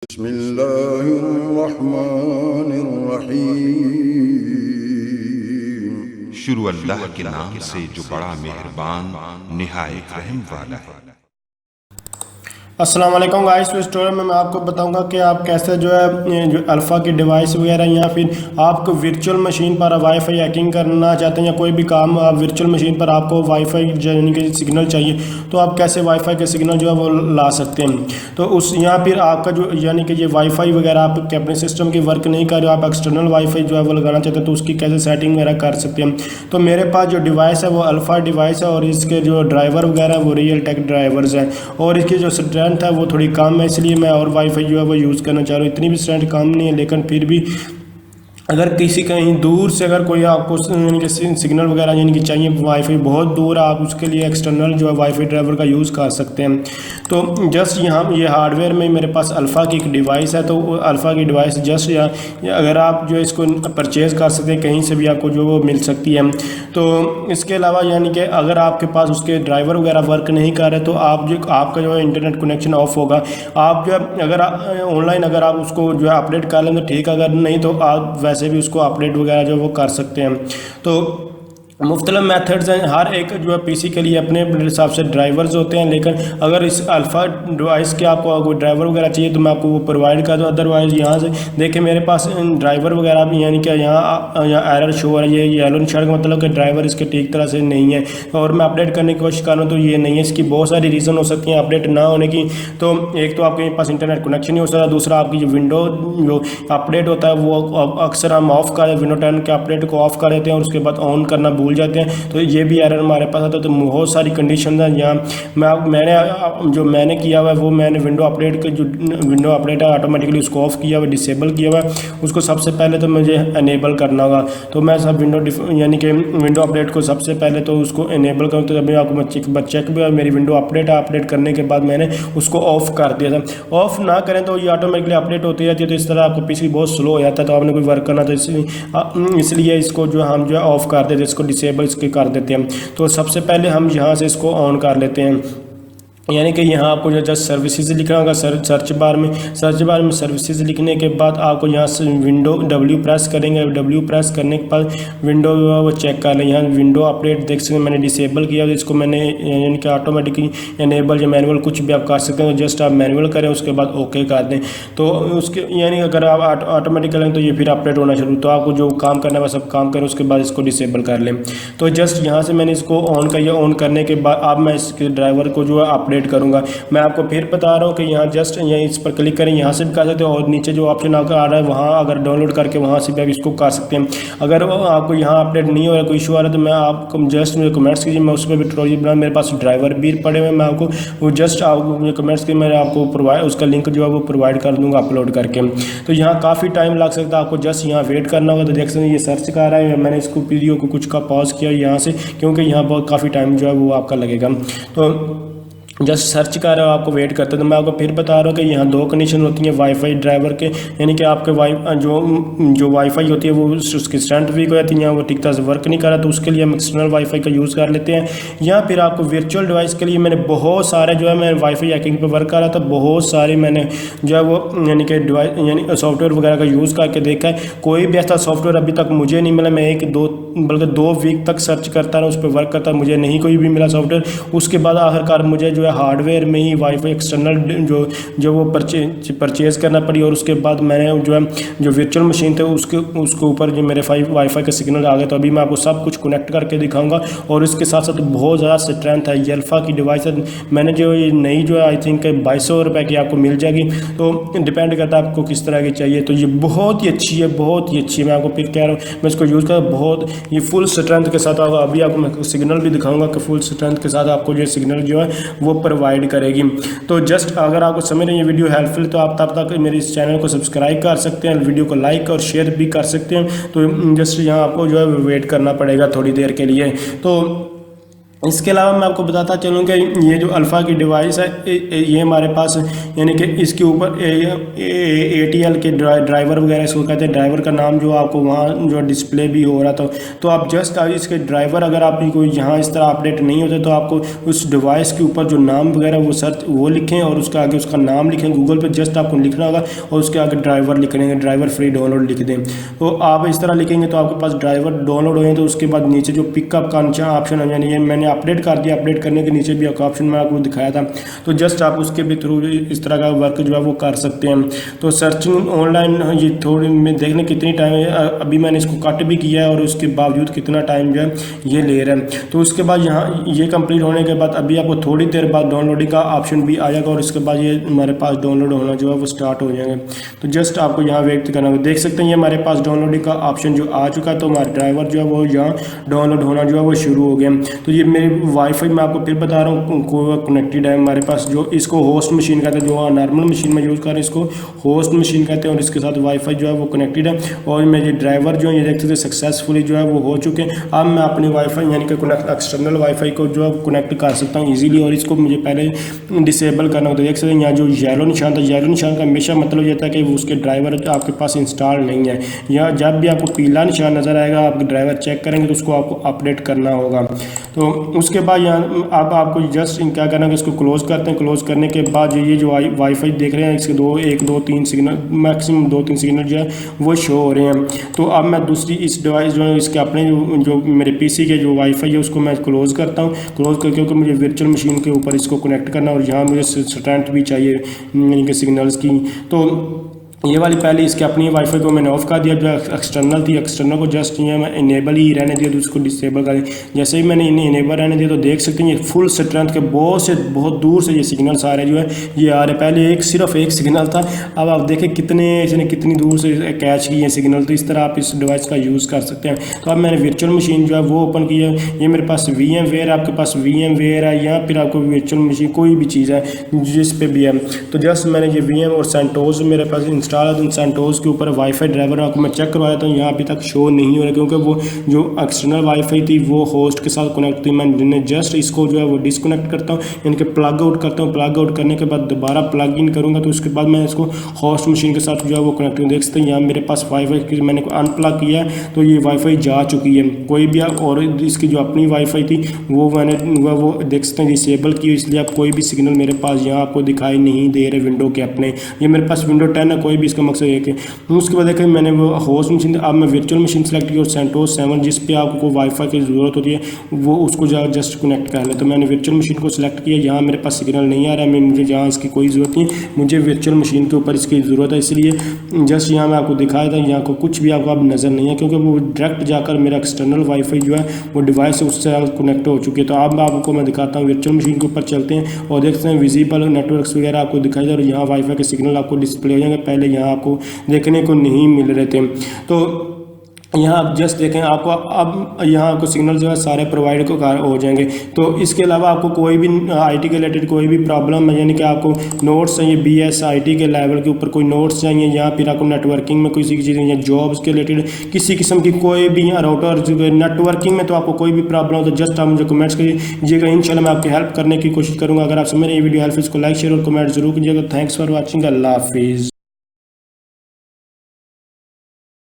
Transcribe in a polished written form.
बिस्मिल्लाहिर्रहमानिर्रहीम। शुरू अल्लाह के नाम से जो बड़ा मेहरबान निहायत रहम वाला है। अस्सलाम वालेकुम गाइस। इस ट्यूटोरियल में मैं आपको बताऊंगा कि आप कैसे जो है जो अल्फ़ा की डिवाइस वगैरह या फिर आपको वर्चुअल मशीन पर वाईफाई हैकिंग करना चाहते हैं या कोई भी काम आप वर्चुअल मशीन पर आपको वाईफाई यानी कि सिग्नल चाहिए तो आप कैसे वाईफाई के सिग्नल जो है वो ला सकते हैं। तो उस या फिर आपका जो यानी कि ये वाईफाई वगैरह आप अपने सिस्टम की वर्क नहीं कर रहे, आप एक्सटर्नल वाईफाई जो है वो लगाना चाहते हैं तो उसकी कैसे सेटिंग वगैरह कर सकते हैं। तो मेरे पास जो डिवाइस है वो अल्फ़ा डिवाइस है और इसके जो ड्राइवर वगैरह वो रियल टेक ड्राइवर्स हैं और इसकी जो स्ट्रेंथ है वो थोड़ी कम है, इसलिए मैं और वाईफाई जो है वो यूज़ करना चाह रहा हूँ। इतनी भी स्ट्रेंथ कम नहीं है, लेकिन फिर भी अगर किसी कहीं दूर से अगर कोई आपको यानी कि सिग्नल वगैरह यानी कि चाहिए, वाईफाई बहुत दूर है, आप उसके लिए एक्सटर्नल जो है वाईफाई ड्राइवर का यूज़ कर सकते हैं। तो जस्ट यहाँ ये हार्डवेयर में मेरे पास अल्फ़ा की एक डिवाइस है, तो अल्फ़ा की डिवाइस जस्ट अगर आप जो इसको परचेज़ कर सकते हैं कहीं से भी आपको जो वो मिल सकती है। तो इसके अलावा यानी कि अगर आपके पास उसके ड्राइवर वगैरह वर्क नहीं कर रहे तो आपका जो है इंटरनेट कनेक्शन ऑफ होगा। आप जो अगर ऑनलाइन अगर आप उसको जो है अपडेट कर लें तो ठीक, अगर नहीं तो आप वैसे भी उसको अपडेट वगैरह जो वो कर सकते हैं। तो मुख्तलिफ मेथड्स हैं, हर एक जो है पीसी के लिए अपने अपने हिसाब से ड्राइवर्स होते हैं, लेकिन अगर इस अल्फ़ा डिवाइस के आपको कोई ड्राइवर वगैरह चाहिए तो मैं आपको वो प्रोवाइड कर दूँ। अदरवाइज़ यहाँ से देखिए मेरे पास ड्राइवर वगैरह भी यानी कि यहाँ एरर शो है, ये येलो निशान का मतलब कि ड्राइवर इसके ठीक तरह से नहीं है और मैं अपडेट करने की कोशिश कर रहा हूँ तो ये नहीं है। इसकी बहुत सारी रीज़न हो सकती हैं अपडेट ना होने की। तो एक तो आपके पास इंटरनेट कनेक्शन नहीं हो सकता, दूसरा आपकी जो विंडो जो अपडेट होता है वो अक्सर हम ऑफ़ कर विंडो 10 के अपडेट को ऑफ़ कर देते हैं और उसके बाद ऑन करना भूल जाते हैं, तो ये भी एरर हमारे पास आता है। तो बहुत सारी कंडीशन है यहाँ मैंने किया हुआ है वो मैंने विंडो अपडेट के जो विंडो अपडेट है ऑटोमेटिकली उसको ऑफ किया हुआ, डिसेबल किया हुआ है। उसको सबसे पहले तो मुझे इनेबल करना होगा, तो मैं सब यानी कि विंडो अपडेट को सबसे पहले तो उसको इनेबल करूँ तो अभी आपको चेक भी मेरी विंडो अपडेट है, अपडेट करने के बाद मैंने उसको ऑफ कर दिया था। ऑफ ना करें तो ये ऑटोमेटिकली अपडेट होती रहती है, तो इस तरह आपको पीसी बहुत स्लो हो जाता है, तो आपने कोई वर्क करना तो इसलिए इसको जो हम जो है ऑफ कर देते हैं, इसको डिसेबल इसके कर देते हैं। तो सबसे पहले हम यहाँ से इसको ऑन कर लेते हैं, यानी कि यहाँ आपको जो जस्ट सर्विसेज लिखना होगा सर्च बार में सर्विसेज लिखने के बाद आपको यहाँ से विंडो W प्रेस करेंगे। W प्रेस करने के बाद विंडो वो चेक कर लें। यहाँ विंडो अपडेट देख सकते हैं मैंने डिसेबल किया, तो इसको मैंने यानी कि ऑटोमेटिकली इनेबल या मैनुअल कुछ भी आप कर सकते हैं, तो जस्ट आप मैनुअल करें उसके बाद ओके कर दें। तो उसके यानी अगर आप ऑटोमेटिक करें तो ये फिर अपडेट होना शुरू, तो आपको जो काम करना है सब काम करें उसके बाद इसको डिसेबल कर लें। तो जस्ट यहाँ से मैंने इसको ऑन किया, ऑन करने के बाद अब मैं इसके ड्राइवर को जो है अपडेट करूंगा। मैं आपको फिर बता रहा हूँ कि यहाँ जस्ट यहाँ इस पर क्लिक करें, यहाँ से भी कर सकते हो और नीचे जो ऑप्शन आ रहा है वहाँ अगर डाउनलोड करके वहाँ से भी आप इसको कर सकते हैं। अगर आपको यहाँ अपडेट नहीं हो रहा कोई इशू आ रहा है तो मैं आपको जस्ट मुझे कमेंट्स कीजिए, मैं उस पर भी ट्यूटोरियल बना, मेरे पास ड्राइवर भी पड़े हुए हैं, मैं आपको वो जस्ट आपको मुझे कमेंट्स की मैं आपको प्रोवाइड उसका लिंक जो है वो प्रोवाइड कर दूँगा अपलोड करके। तो यहाँ काफ़ी टाइम लग सकता है, आपको जस्ट यहाँ वेट करना होगा। तो देख सकते हैं ये सर्च कर रहा है, मैंने इसको वीडियो को कुछ का पॉज किया यहाँ से क्योंकि यहाँ बहुत काफ़ी टाइम जो है वो आपका लगेगा। तो जस्ट सर्च कर रहा हो आपको वेट करते तो मैं आपको फिर बता रहा हूँ कि यहाँ दो कंडीशन होती हैं वाईफाई ड्राइवर के, यानी कि आपके जो वाईफाई होती है वो उसकी स्ट्रेंथ वीक हो जाती है, यहाँ वो ठीक तरह से वर्क नहीं कर रहा, तो उसके लिए हम एक्सटर्नल वाईफाई का यूज़ कर लेते हैं। या फिर आपको वर्चुअल डिवाइस के लिए मैंने बहुत सारे जो है मैं वाईफाई हैकिंग पर वर्क कर रहा था, बहुत सारे मैंने जो है वो यानी कि डिवाइस यानी सॉफ्टवेयर वगैरह का यूज़ करके देखा है, कोई भी ऐसा सॉफ्टवेयर अभी तक मुझे नहीं मिला। मैं बल्कि 2 वीक तक सर्च करता रहा, उस पर वर्क करता, मुझे नहीं कोई भी मिला सॉफ्टवेयर। उसके बाद आखिरकार मुझे जो है हार्डवेयर में ही वाईफाई एक्सटर्नल जो वो परचेज़ करना पड़ी और उसके बाद मैंने जो है जो वर्चुअल मशीन थे उसके ऊपर जो मेरे वाईफाई का सिग्नल आ गया। तो अभी मैं आपको सब कुछ कनेक्ट करके दिखाऊंगा और इसके साथ साथ बहुत ज़्यादा स्ट्रेंथ है। ये अल्फ़ा की डिवाइस है, मैंने जो ये नई जो है आई थिंक 2200 रुपये की आपको मिल जाएगी, तो डिपेंड करता है आपको किस तरह की चाहिए। तो ये बहुत ही अच्छी है, बहुत ही अच्छी है। मैं आपको फिर कह रहा हूँ मैं इसको यूज़ कर बहुत ये फुल स्ट्रेंथ के साथ अभी आपको मैं सिग्नल भी दिखाऊंगा कि फुल स्ट्रेंथ के साथ आपको ये सिग्नल जो है वो प्रोवाइड करेगी। तो जस्ट अगर आपको समझ रहे हैं ये वीडियो हेल्पफुल तो आप तब तक मेरे इस चैनल को सब्सक्राइब कर सकते हैं, वीडियो को लाइक और शेयर भी कर सकते हैं। तो जस्ट यहाँ आपको जो है वेट करना पड़ेगा थोड़ी देर के लिए। तो इसके अलावा मैं आपको बताता चलूँ कि ये जो अल्फ़ा की डिवाइस है ये हमारे पास यानी कि इसके ऊपर ATL के ड्राइवर वगैरह इसको कहते हैं, ड्राइवर का नाम जो आपको वहाँ जो डिस्प्ले भी हो रहा था, तो आप जस्ट इसके ड्राइवर अगर आप कोई यहाँ इस तरह अपडेट नहीं होते तो आपको उस डिवाइस के ऊपर जो नाम वगैरह वो लिखें और उसके आगे उसका नाम लिखें, गूगल पर जस्ट आपको लिखना होगा और उसके आगे ड्राइवर लिख देंगे, ड्राइवर फ्री डाउनलोड लिख दें। तो आप इस तरह लिखेंगे तो आपके पास ड्राइवर डाउनलोड हो जाए। तो उसके बाद नीचे जो पिकअप का ऑप्शन है, यानी ये मैंने अपडेट कर दिया, अपडेट करने के नीचे भी एक ऑप्शन मैं आपको दिखाया था, तो जस्ट आप उसके भी थ्रू इस तरह का वर्क जो है वो कर सकते हैं। तो सर्चिंग ऑनलाइन ये थोड़ी में देखने कितनी टाइम है, अभी मैंने इसको कट भी किया है और उसके बावजूद कितना टाइम जो है ये ले रहा है। तो उसके बाद यहाँ ये कंप्लीट होने के बाद अभी आपको थोड़ी देर बाद डाउनलोडिंग का ऑप्शन भी आ जाएगा और इसके बाद ये हमारे पास डाउनलोड होना जो है वो स्टार्ट हो जाएंगे। तो जस्ट आपको यहाँ वेट करना होगा। देख सकते हैं ये हमारे पास डाउनलोडिंग का ऑप्शन जो आ चुका है, तो हमारा ड्राइवर जो है वो यहाँ डाउनलोड होना जो है वो शुरू हो गया। तो ये मेरी वाईफाई मैं आपको फिर बता रहा हूँ कनेक्टेड है हमारे पास, जो इसको होस्ट मशीन कहते हैं, जो नॉर्मल मशीन में यूज़ कर रहे हैं इसको होस्ट मशीन कहते हैं, और इसके साथ वाईफाई जो है वो कनेक्टेड है। और मेरे ड्राइवर जो है ये देख सकते हैं सक्सेसफुली जो है वो हो चुके हैं। अब मैं अपनी वाईफाई यानी कि एक्सटर्नल वाईफाई को जो है कनेक्ट कर सकता हूँ ईजिली, और इसको मुझे पहले डिसेबल करना होता है। देख सकते हैं यहाँ जो येलो निशान था, येलो निशान का हमेशा मतलब ये था कि उसके ड्राइवर आपके पास इंस्टॉल नहीं है। या जब भी आपको पीला निशान नज़र आएगा आपके ड्राइवर चेक करेंगे तो उसको आपको अपडेट करना होगा। तो उसके बाद यहाँ अब आपको जस्ट क्या करना है, इसको क्लोज़ करते हैं। क्लोज़ करने के बाद ये जो वाईफाई देख रहे हैं इसके 1 2 3 सिग्नल मैक्सिमम 2 3 सिग्नल जो है वो शो हो रहे हैं। तो अब मैं दूसरी इस डिवाइस जो है इसके अपने जो मेरे पीसी के जो वाईफाई है उसको मैं क्लोज़ करता हूँ। क्लोज़ करके क्योंकि मुझे वर्चुअल मशीन के ऊपर इसको कनेक्ट करना और यहाँ मुझे स्ट्रेंथ भी चाहिए यानी कि सिग्नल्स की। तो ये वाली पहले इसके अपनी वाईफाई को मैंने ऑफ कर दिया, जो एक्सटर्नल थी एक्सटर्नल को जस्ट ये मैं इनेबल ही रहने दिया, तो उसको डिसेबल कर दिया। जैसे ही मैंने इन्हें इनेबल रहने दिया तो देख सकते हैं ये फुल स्ट्रेंथ के बहुत दूर से ये सिग्नल्स आ रहे जो है ये आ रहे। पहले सिर्फ एक सिग्नल था, अब आप देखें इसने कितनी दूर से कैच की है सिग्नल। तो इस तरह आप इस डिवाइस का यूज़ कर सकते हैं। तो अब मैंने वर्चुअल मशीन जो है वो ओपन की है। ये मेरे पास VMware, आपके पास VMware है या फिर आपको वर्चुअल मशीन कोई भी चीज़ है जिस पे भी है, तो जस्ट मैंने ये VM और सेंटोस मेरे पास सेंटोस के ऊपर वाईफाई ड्राइवर आपको मैं चेक करवाया था, यहाँ अभी तक शो नहीं हो रहा क्योंकि वो जो एक्सटर्नल वाईफाई थी वो होस्ट के साथ कनेक्ट थी। मैं जस्ट इसको जो है वो डिसकनेक्ट करता हूँ, यानी कि प्लग आउट करता हूँ। प्लग आउट करने के बाद दोबारा प्लग इन करूँगा तो उसके बाद मैं इसको होस्ट मशीन के साथ जो है वो कनेक्ट करूँ। देख सकते हैं यहाँ मेरे पास वाईफाई मैंने अनप्लग किया है तो ये वाईफाई जा चुकी है। कोई भी और इसकी जो अपनी वाईफाई थी वो मैंने वो देख सकते हैं डिसेबल की, इसलिए आप कोई भी सिग्नल मेरे पास यहाँ आपको दिखाई नहीं दे रहे विंडो के अपने। ये मेरे पास विंडो 10 है, कोई भी इसका मकसद एक है। उसके बाद देखें मैंने वो होस्ट मशीन, अब मैं वर्चुअल मशीन सेलेक्ट की और सेंटोस 7 जिस पे आपको वाईफाई की ज़रूरत होती है वो उसको जस्ट कनेक्ट कर ले। तो मैंने वर्चुअल मशीन को सिलेक्ट किया, यहाँ मेरे पास सिग्नल नहीं आ रहा है, मुझे यहाँ इसकी कोई ज़रूरत नहीं, मुझे वर्चुअल मशीन के ऊपर इसकी ज़रूरत है, इसलिए जस्ट यहाँ मैं आपको दिखाया था। यहाँ को कुछ भी आपको अब नज़र नहीं है क्योंकि वो डायरेक्ट जाकर मेरा एक्सटर्नल वाईफाई जो है वो डिवाइस है उससे कनेक्ट हो चुकी है। तो अब आपको मैं दिखाता हूँ, वर्चुअल मशीन के ऊपर चलते हैं और देखते हैं विजिबल नेटवर्क्स वगैरह आपको दिखाई दे और यहाँ वाईफाई के सिग्नल आपको डिस्प्ले हो जाएंगे, पहले यहाँ आपको देखने को नहीं मिल रहे थे। तो यहाँ आप जस्ट देखें आपको अब यहाँ आपको सिग्नल जो है सारे प्रोवाइड को हो जाएंगे। तो इसके अलावा आपको कोई भी IT के रिलेटेड कोई भी प्रॉब्लम है, यानी कि आपको नोट्स चाहिए BS IT के लेवल के ऊपर कोई नोट्स चाहिए, या फिर आपको नेटवर्किंग में किसी चीज़ या जॉब्स के रिलेटेड किसी किस्म की कोई भी यहाँ राउटर नेटवर्किंग में तो आपको कोई भी प्रॉब्लम हो तो जस्ट आप मुझे कमेंट्स कीजिएगा, इंशाल्लाह मैं आपकी हेल्प करने की कोशिश करूँगा। अगर आपसे मेरी ये वीडियो हेल्प इसको लाइक शेयर और कमेंट जरूर कीजिएगा। थैंक्स फॉर वॉचिंग, अल्लाह हाफिज़।